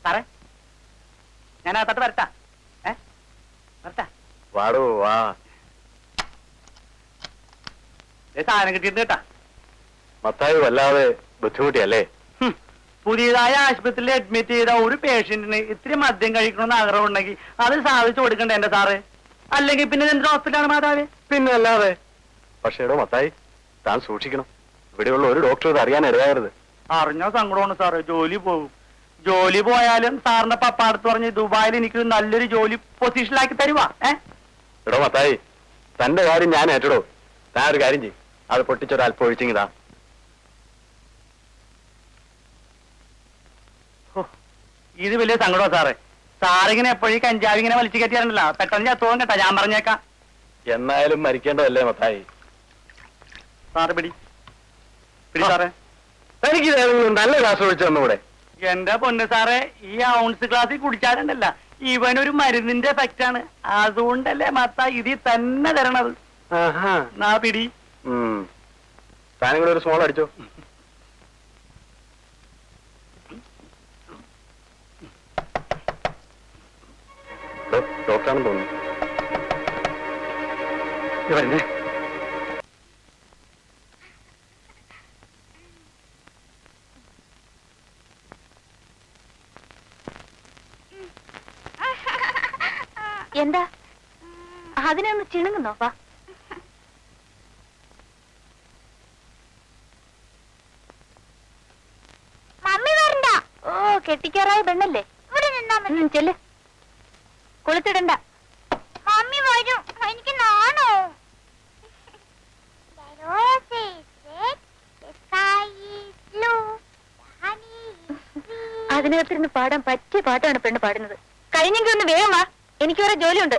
സാറേ ഞാൻ അകത്തോട്ട് വരട്ടാ? വരട്ടാ? വാടോ വാ. സാധനം കിട്ടിയിട്ട് കേട്ടാ. മത്തായി വല്ലാതെ ബുദ്ധിമുട്ടിയല്ലേ? പുതിയതായ ആശുപത്രിയിൽ അഡ്മിറ്റ് ചെയ്ത ഒരു പേഷ്യന്റിന് ഇത്തിരി മദ്യം കഴിക്കണമെന്ന് ആഗ്രഹം ഉണ്ടെങ്കിൽ അത് സാധിച്ചു കൊടുക്കണ്ടേ എന്റെ സാറ്? അല്ലെങ്കിൽ പിന്നെ എന്തൊരു ഹോസ്പിറ്റലാണ് മാതാവേ? പിന്നെ അല്ലാതെ. പക്ഷേ എടോ മത്തായി, താൻ സൂക്ഷിക്കണം. ഇവിടെയുള്ള ഒരു ഡോക്ടർ ഇത് അറിയാൻ ഇടയാകരുത്. അറിഞ്ഞോ സങ്കടമാണ് സാറ്. ജോലി പോകും. ജോലി പോയാലും സാറിന്റെ പപ്പ അടുത്ത് പറഞ്ഞ് ദുബായിൽ എനിക്ക് നല്ലൊരു ജോലി പൊസിഷനിലാക്കി തരുവാ. എടോ മത്തായി, തന്റെ കാര്യം ഞാൻ ഏറ്റടോ. താൻ ഒരു കാര്യം ചെയ്യും, അത് പൊട്ടിച്ചൊരൽപ്പം ഒഴിച്ചിങ്ങിതാ. ഇത് വലിയ സങ്കടമാണ് സാറേ. സാറിങ്ങനെ എപ്പോഴും കഞ്ചാവ് ഇങ്ങനെ വലിച്ചു കയറ്റിയാറുണ്ടല്ലോ, പെട്ടെന്ന് ചത്തോളം കേട്ടാ. ഞാൻ പറഞ്ഞേക്കാം. എന്നായാലും മരിക്കേണ്ടതല്ലേ മത്തായി? സാറ് പിടി സാറേ. തനിക്ക് നല്ല ക്ലാസ് ഒഴിച്ചു തന്നൂടെ? എന്റെ പൊന്ന് സാറേ, ഈ ഔൺസ് ക്ലാസ്സിൽ കുടിച്ചാലുണ്ടല്ല, ഇവനൊരു മരുന്നിന്റെ എഫക്റ്റ് ആണ്. അതുകൊണ്ടല്ലേ മത്തായി ഇതിൽ തന്നെ തരണത്. നാ പിടി. താനും കൂടെ ഒരു സ്മോൾ അടിച്ചോ. ഡോക്ടറാണെന്ന് തോന്നുന്നു. എന്താ അതിനൊന്ന് ചിണുങ്ങുന്നോ? വാ. മമ്മി വരണ്ട. ഓ, കെട്ടിക്കാറായ പെണ്ണല്ലേ. ചെല്ല്. കൊളുത്തിടണ്ട. മമ്മി വരും. എനിക്ക് നാണോ. അതിനകത്തിരുന്ന് പാടാൻ പറ്റിയ പാട്ടാണ് പെണ്ണ് പാടുന്നത്. കഴിഞ്ഞെങ്കിൽ ഒന്ന് വേഗം വാ, എനിക്ക് വേറെ ജോലിയുണ്ട്.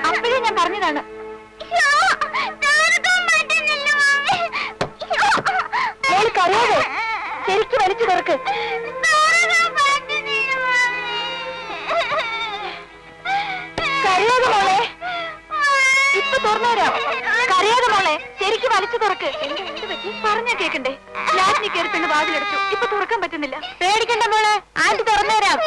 അപ്പോഴേ ഞാൻ പറഞ്ഞതാണ്. കറിയാതെ ശരിക്കും വലിച്ചു തുറക്ക്. കറിയാതെ മോളെ, ഇപ്പൊ തുറന്നുതരാം. കറിയാതെ മോളെ, ശരിക്കും വലിച്ചു തുറക്ക്. പറഞ്ഞാ കേക്കണ്ടേ? ലാറ്റിനി കയറി പെണ്ണ് വാതിലടച്ചു. ഇപ്പൊ തുറക്കാൻ പറ്റുന്നില്ല. പേടിക്കണ്ട മോളെ, ആന്റി തുറന്നുതരാം.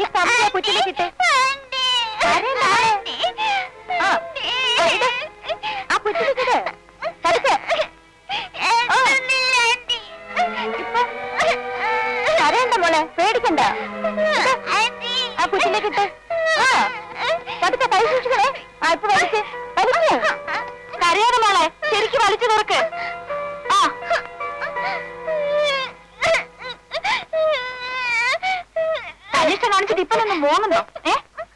ഈ കമ്പിയെ കുറ്റിലേക്കിട്ടെ. ആ കുറ്റിലേക്കിട്ട് കടിച്ച്. കരയണ്ട മോളെ, പേടിക്കണ്ട. ആ കുറ്റിലേക്കിട്ട്. കടുത്ത കൈ സൂക്ഷിക്കണേ. ആ ഇപ്പൊ വലിച്ച് വലിച്ച്. കരയാതെ മോളെ, ശരിക്കും വലിച്ചു തുറക്ക്. ആ അന്വേഷണം കാണിച്ചിട്ട് ഇപ്പൊ ഒന്ന് മോങ്ങുന്നോ?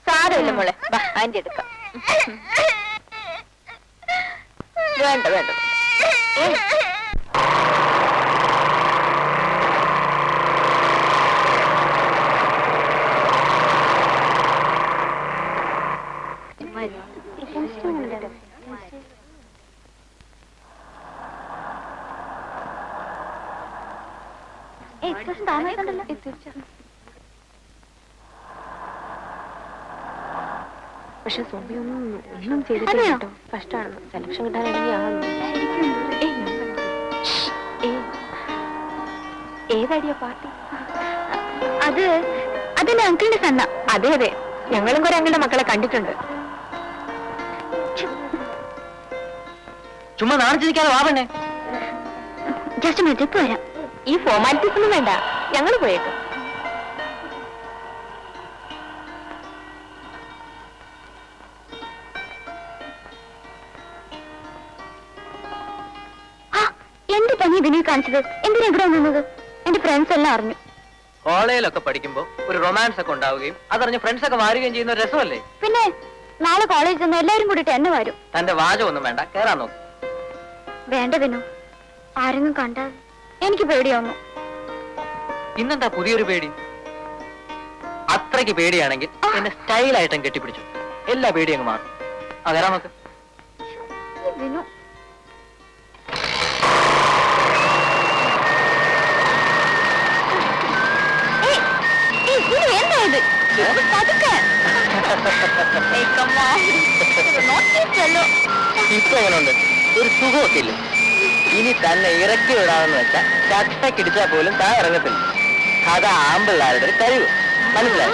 സാരമില്ല മോളെ, ആന്റി എടുക്കാം. വേണ്ട വേണ്ട. പക്ഷെ ഒന്നും ചെയ്തിട്ടില്ല കേട്ടോ. കഷ്ടമാണെന്ന്. സെലക്ഷൻ കിട്ടാനാണെങ്കിൽ ഏതടിയ പാർട്ടി? അതല്ലേ അങ്കിളിന്റെ സണ്ണ? അതെ അതെ, ഞങ്ങളും കുറെ അങ്കിളുടെ മക്കളെ കണ്ടിട്ടുണ്ട്. ചുമ്മാ നാണിച്ചിരിക്കാതെ വാവണ്ണേ. ജസ്റ്റ് മെച്ചപ്പ് വരാം. ഈ ഫോർമാലിറ്റീസ് ഒന്നും വേണ്ട, ഞങ്ങൾ പോയേക്കും. എന്ത് പണി ഇതിനെ കാണിച്ചത്? എന്തിനാ ഇവിടെ വന്നത്? എന്റെ ഫ്രണ്ട്സ് എല്ലാം അറിഞ്ഞു. കോളേജിലൊക്കെ പഠിക്കുമ്പോ ഒരു റൊമാൻസ് ഒക്കെ ഉണ്ടാവുകയും അതറിഞ്ഞ് ഫ്രണ്ട്സ് ഒക്കെ മാറുകയും ചെയ്യുന്ന ഒരു രസമല്ലേ? പിന്നെ നാളെ കോളേജിൽ നിന്ന് എല്ലാരും കൂടിയിട്ട് എന്നെ വരും. തന്റെ വാചകമൊന്നും വേണ്ട, കേറാൻ നോക്കും. വേണ്ട വിനു, ആരെങ്കിലും കണ്ടാൽ എനിക്ക് പേടിയാവുന്നു. ഇന്നെന്താ പുതിയൊരു പേടി? അത്രയ്ക്ക് പേടിയാണെങ്കിൽ എന്നെ സ്റ്റൈലായിട്ടും കെട്ടിപ്പിടിച്ചു, എല്ലാ പേടിയും അങ്ങ് മാറും. ആ കേറാൻ നോക്ക്. വിനു എന്താ ഇത്? ഇപ്പൊ എങ്ങനെയുണ്ട്? ഒരു സുഖമൊക്കെ ഇല്ല. ഇനി തന്നെ ഇറക്കി വിടാമെന്ന് വെച്ചാൽ ചട്ടക്കിടിച്ചാൽ പോലും താൻ ഇറങ്ങത്തില്ല. അതാ ആമ്പിള്ളാരുടെ ഒരു കഴിവ്, മനസ്സിലായി?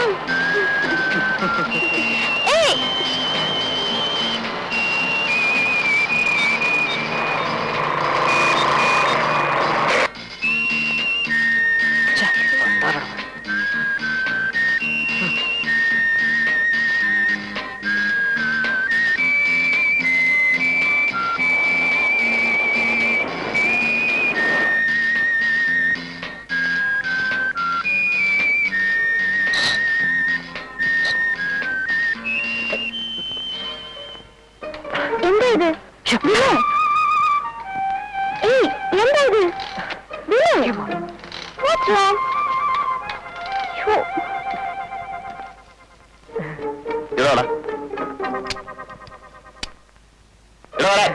എന്താ ഇത്? എന്താ ഇത്? What's wrong? ഇതോടാ ഇതോടെ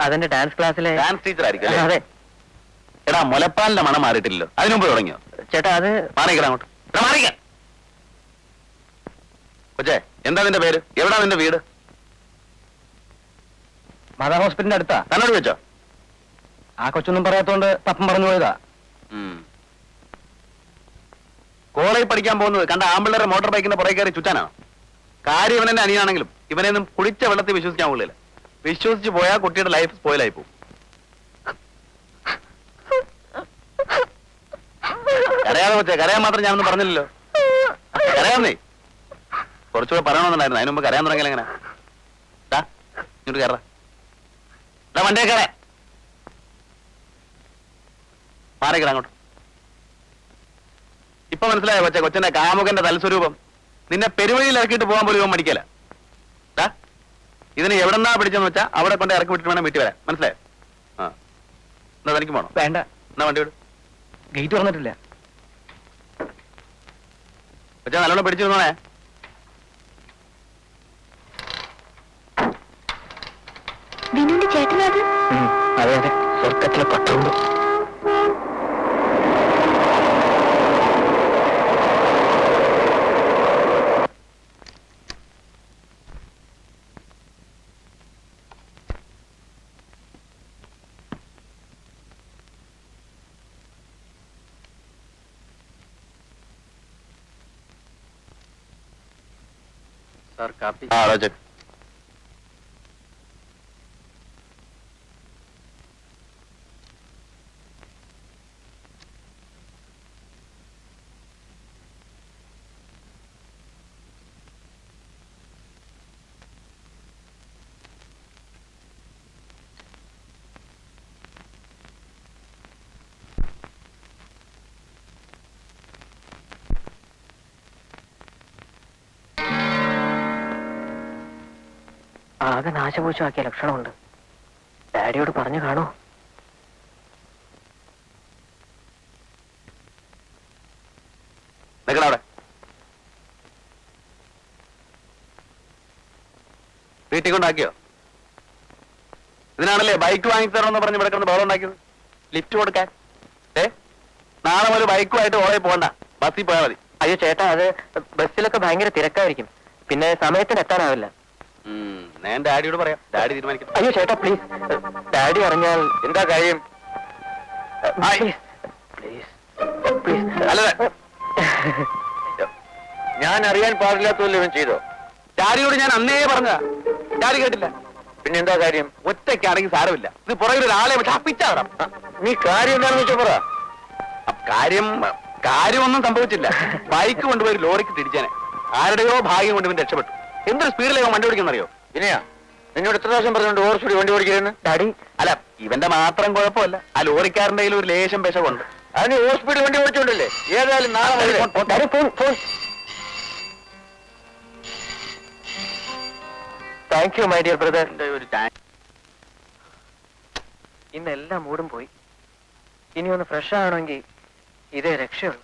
അതെന്റെ ഡാൻസ് ക്ലാസ്സിലെ ഡാൻസ് ടീച്ചർ ആയിരിക്കും. അതെ എടാ, മുലപ്പാലിന്റെ മണം മാറിയിട്ടില്ലല്ലോ, അതിനു മുമ്പ് തുടങ്ങിയോ? ചേട്ടാ, അത് മാറിക്കടാ അങ്ങോട്ട്. എടാ മാറിക്ക. കൊച്ചേ, എന്താ നിന്റെ പേര്? എവിടാ നിന്റെ വീട്? മാതാ ഹോസ്പിറ്റലിന്റെ അടുത്താ. തന്നോട് വെച്ചോ? ആ കൊച്ചൊന്നും പറയാത്തോണ്ട് തപ്പം പറഞ്ഞു പോയതാ. കോളേജിൽ പഠിക്കാൻ പോകുന്നത് കണ്ട ആമ്പിള്ളേരെ മോട്ടോർ ബൈക്കിന്റെ പുറകെ കയറി ചുറ്റാനാണ്. കാര്യം ഇവനെന്റെ അനിയാണെങ്കിലും ഇവനെയൊന്നും കുടിച്ച വെള്ളത്തിൽ വിശ്വസിക്കാൻ കൊള്ളില്ല. വിശ്വസിച്ച് പോയാൽ കുട്ടിയുടെ ലൈഫ് സ്പോയിലായി പോകും. കരയാതെ കൊച്ചേ, കരയാൻ മാത്രം ഞാനൊന്നും പറഞ്ഞില്ലല്ലോ. കരയാന്നേ, കുറച്ചുകൂടെ പറയണമെന്നുണ്ടായിരുന്നു. അതിന് മുമ്പ് കരയാൻ തുടങ്ങിയാൽ എങ്ങനെ? ഇങ്ങോട്ട് കയറാ, വണ്ടിയെ കയറേ. മാറിക്കട അങ്ങോട്ട്. ഇപ്പൊ മനസ്സിലായോ കൊച്ചെ, കൊച്ചന്റെ കാമുകന്റെ തൽസ്വരൂപം? നിന്നെ പെരുവഴിയിൽ ഇറക്കിയിട്ട് പോകാൻ പോലും ഇവൻ മടിക്കല. ഇതിന് എവിടെന്നാ പിടിച്ചെന്ന് വെച്ചാ അവിടെ കൊണ്ട് ഇറക്കി വിട്ടിട്ട് വേണം വീട്ടിൽ വരാൻ. മനസ്സിലായോ? ആ, എന്നാ തനിക്ക് പോണോ? വേണ്ട, എന്നാ വണ്ടി വിടും. ഗേറ്റ് തുറന്നിട്ടില്ല. കൊച്ചാ നല്ലോണം പിടിച്ചിരുന്നോണേ. വിനുവിന്റെ ചേട്ടനത്? അതെ അതെ, സ്വർഗത്തിലെ പട്ടുണ്ട്. സാർ കാപ്പി. ആ റോജക്. ആകെ നാശപൂശമാക്കിയ ലക്ഷണമുണ്ട്. ഡാഡിയോട് പറഞ്ഞു കാണോ? നിൽക്കണവിടെ. വീട്ടിൽ കൊണ്ടാക്കിയോ? ഇതിനാണല്ലേ ബൈക്ക് വാങ്ങിത്തരണമെന്ന് പറഞ്ഞ് ഇവിടെ കിടന്ന് ബഹളം ഉണ്ടാക്കിയത്. ലിഫ്റ്റ് കൊടുക്കാൻ. നാളെ ഒരു ബൈക്കുമായിട്ട് ഓളയിൽ പോകണ്ട, ബസ്സിൽ പോയാൽ മതി. അയ്യോ ചേട്ടാ, അത് ബസ്സിലൊക്കെ ഭയങ്കര തിരക്കായിരിക്കും, പിന്നെ സമയത്തിന് എത്താനാവില്ല. ഞാൻ ഡാഡിയോട് പറയാം, ഡാഡി തീരുമാനിക്കും. അയ്യോ ചേട്ടാ പ്ലീസ്, ഡാഡി അറിഞ്ഞാൽ. എന്താ കാര്യം? അല്ല, ഞാൻ അറിയാൻ പാടില്ലാത്തല്ലോ ഇവൻ ചെയ്തോ? ഡാഡിയോട് ഞാൻ അന്നേ പറഞ്ഞ, ഡാഡി കേട്ടില്ല. പിന്നെ എന്താ കാര്യം? ഒറ്റയ്ക്കാണെങ്കിൽ സാരമില്ല, ഇത് പുറകിൽ ഒരാളെ പിച്ചാടാം. നീ കാര്യം എന്താണെന്ന് വെച്ചാ പറ. കാര്യമൊന്നും സംഭവിച്ചില്ല. ബൈക്ക് കൊണ്ടുപോയി ലോറിക്ക് തിരിച്ചേനെ. ആരുടെയോ ഭാഗ്യം കൊണ്ട് ഇവൻ രക്ഷപ്പെട്ടു. എന്തൊരു സ്പീഡിലേക്ക് വണ്ടി ഓടിക്കുന്നറിയോ? വിനയാ, നിന്നോട് എത്ര പ്രാവശ്യം പറഞ്ഞുകൊണ്ട് ഓവർ സ്പീഡ് വണ്ടി ഓടിക്കരുതെന്ന്? ഡാഡി, അല്ല ഇവന്റെ മാത്രം കുഴപ്പമില്ല, ആ ലോറിക്കാരന്റെ കയ്യിൽ ഒരു ലേശം പെശകുണ്ട്. അതിന് ഓവർ സ്പീഡ് വണ്ടി ഓടിച്ചോണ്ടല്ലേ? ഏതായാലും നാളെ thank you my dear brother. ഒരു ടാങ്ക്. ഇന്ന് എല്ലാ മൂടും പോയി. ഇനി ഒന്ന് ഫ്രഷ് ആവണമെങ്കിൽ ഇതേ രക്ഷയുള്ളൂ.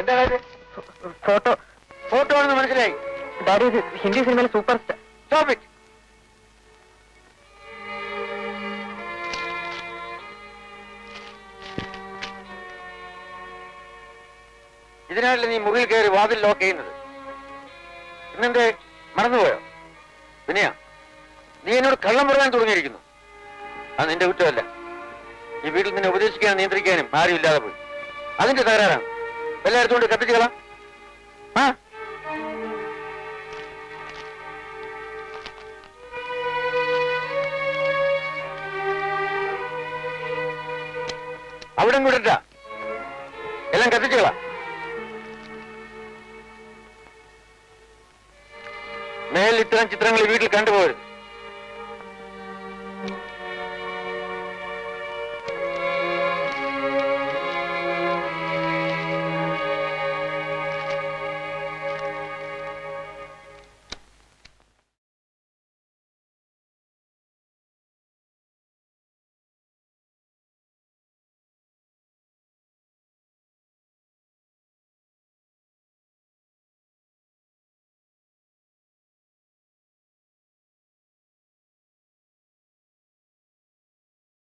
എന്താ ഫോട്ടോ ഫോട്ടോ ആണെന്ന് മനസ്സിലായി. ഡാഡി, ഇത് ഹിന്ദി സിനിമയിലെ സൂപ്പർ സ്റ്റാർ. Stop it. ഇതിനാണല്ലേ നീ മുറിയിൽ കയറി വാതിൽ ലോക്ക് ചെയ്യുന്നത്? ഇന്നെന്തേ മറന്നുപോയോ? വിനയ, നീ എന്നോട് കള്ളം പറയാൻ തുടങ്ങിയിരിക്കുന്നു. അത് നിന്റെ കുറ്റമല്ല. ഈ വീട്ടിൽ നിന്നെ ഉപദേശിക്കാനും നിയന്ത്രിക്കാനും ആരും ഇല്ലാതെ പോയി. അതിന്റെ തകരാറാണ്. എല്ലായിടത്തും കൊണ്ട് കത്തിച്ചു കളാം. ആ, അവിടെ കൂടെ എല്ലാം കത്തിച്ചു കളാം. മേലിൽ ഇത്തരം ചിത്രങ്ങൾ വീട്ടിൽ കണ്ടുപോകരുത്.